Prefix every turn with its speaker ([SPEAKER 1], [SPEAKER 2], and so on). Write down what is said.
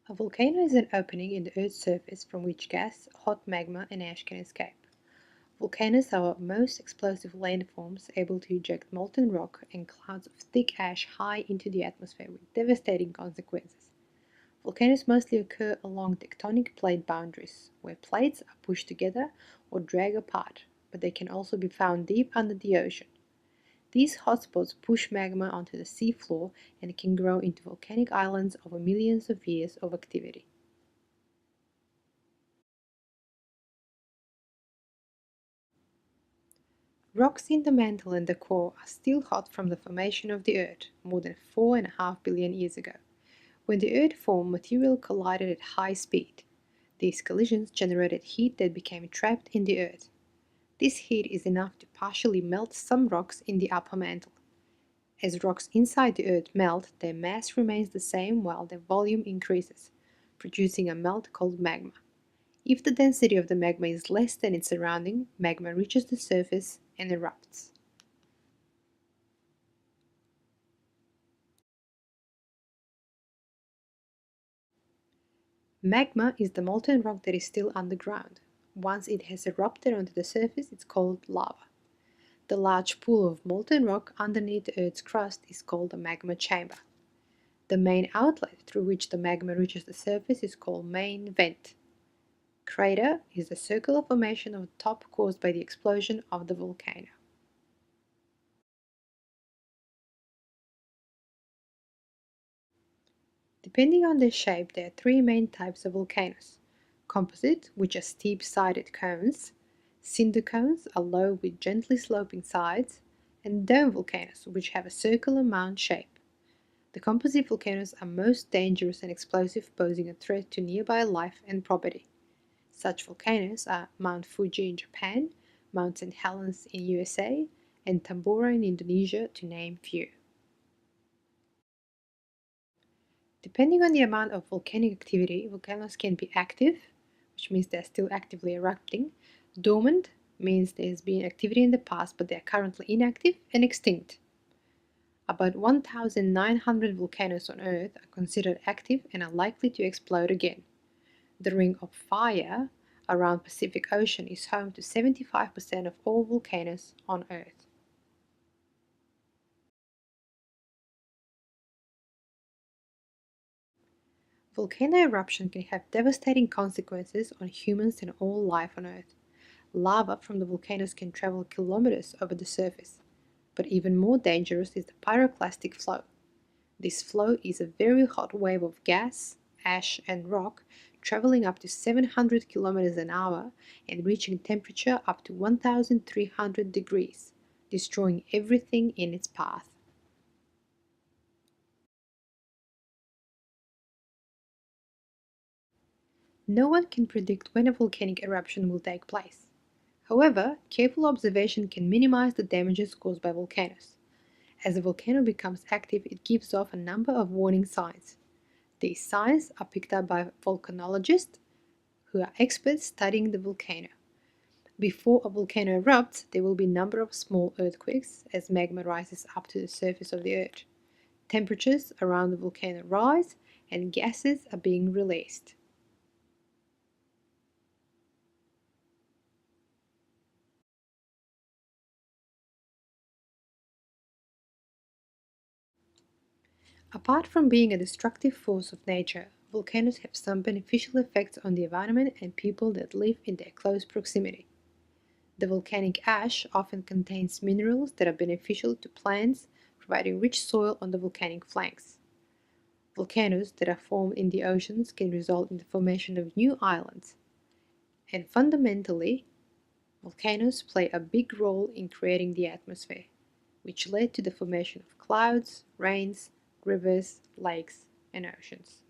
[SPEAKER 1] A volcano is an opening in the Earth's surface from which gas, hot magma, and ash can escape. Volcanoes are most explosive landforms able to eject molten rock and clouds of thick ash high into the atmosphere with devastating consequences. Volcanoes mostly occur along tectonic plate boundaries, where plates are pushed together or drag apart, but they can also be found deep under the ocean. These hotspots push magma onto the seafloor and can grow into volcanic islands over millions of years of activity. Rocks in the mantle and the core are still hot from the formation of the Earth more than 4.5 billion years ago. When the Earth formed, material collided at high speed. These collisions generated heat that became trapped in the Earth. This heat is enough to partially melt some rocks in the upper mantle. As rocks inside the Earth melt, their mass remains the same while their volume increases, producing a melt called magma. If the density of the magma is less than its surrounding, magma reaches the surface and erupts. Magma is the molten rock that is still underground. Once it has erupted onto the surface, it's called lava. The large pool of molten rock underneath the Earth's crust is called a magma chamber. The main outlet through which the magma reaches the surface is called main vent. Crater is the circular formation of the top caused by the explosion of the volcano. Depending on their shape, there are three main types of volcanoes. Composite, which are steep-sided cones. Cinder cones are low with gently sloping sides. And dome volcanoes, which have a circular mound shape. The composite volcanoes are most dangerous and explosive, posing a threat to nearby life and property. Such volcanoes are Mount Fuji in Japan, Mount St. Helens in USA, and Tambora in Indonesia, to name few. Depending on the amount of volcanic activity, volcanoes can be active, which means they're still actively erupting. Dormant means there's been activity in the past but they're currently inactive, and extinct. About 1,900 volcanoes on Earth are considered active and are likely to explode again. The Ring of Fire around Pacific Ocean is home to 75% of all volcanoes on Earth. Volcano eruption can have devastating consequences on humans and all life on Earth. Lava from the volcanoes can travel kilometers over the surface. But even more dangerous is the pyroclastic flow. This flow is a very hot wave of gas, ash, and rock traveling up to 700 kilometers an hour and reaching temperature up to 1,300 degrees, destroying everything in its path. No one can predict when a volcanic eruption will take place. However, careful observation can minimize the damages caused by volcanoes. As a volcano becomes active, it gives off a number of warning signs. These signs are picked up by volcanologists who are experts studying the volcano. Before a volcano erupts, there will be a number of small earthquakes as magma rises up to the surface of the Earth. Temperatures around the volcano rise and gases are being released. Apart from being a destructive force of nature, volcanoes have some beneficial effects on the environment and people that live in their close proximity. The volcanic ash often contains minerals that are beneficial to plants, providing rich soil on the volcanic flanks. Volcanoes that are formed in the oceans can result in the formation of new islands. And fundamentally, volcanoes play a big role in creating the atmosphere, which led to the formation of clouds, rains, rivers, lakes, and oceans.